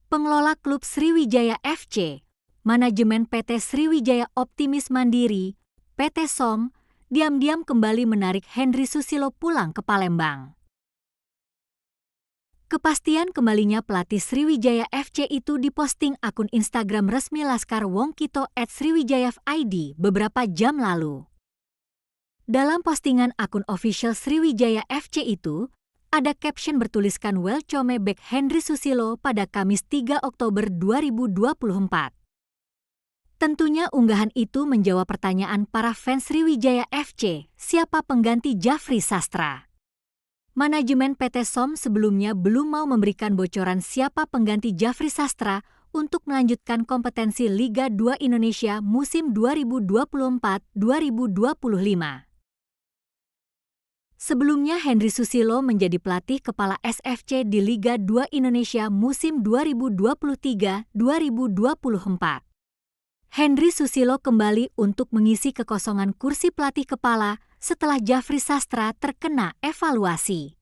Pengelola klub Sriwijaya FC, manajemen PT Sriwijaya Optimis Mandiri, PT SOM, diam-diam kembali menarik Henry Susilo pulang ke Palembang. Kepastian kembalinya pelatih Sriwijaya FC itu diposting akun Instagram resmi Laskar Wongkito @sriwijayafid beberapa jam lalu. Dalam postingan akun official Sriwijaya FC itu, ada caption bertuliskan Welcome back Henry Susilo pada Kamis 3 Oktober 2024. Tentunya unggahan itu menjawab pertanyaan para fans Sriwijaya FC, siapa pengganti Jafri Sastra. Manajemen PT SOM sebelumnya belum mau memberikan bocoran siapa pengganti Jafri Sastra untuk melanjutkan kompetensi Liga 2 Indonesia musim 2024-2025. Sebelumnya Henry Susilo menjadi pelatih kepala SFC di Liga 2 Indonesia musim 2023-2024. Henry Susilo kembali untuk mengisi kekosongan kursi pelatih kepala setelah Jafri Sastra terkena evaluasi.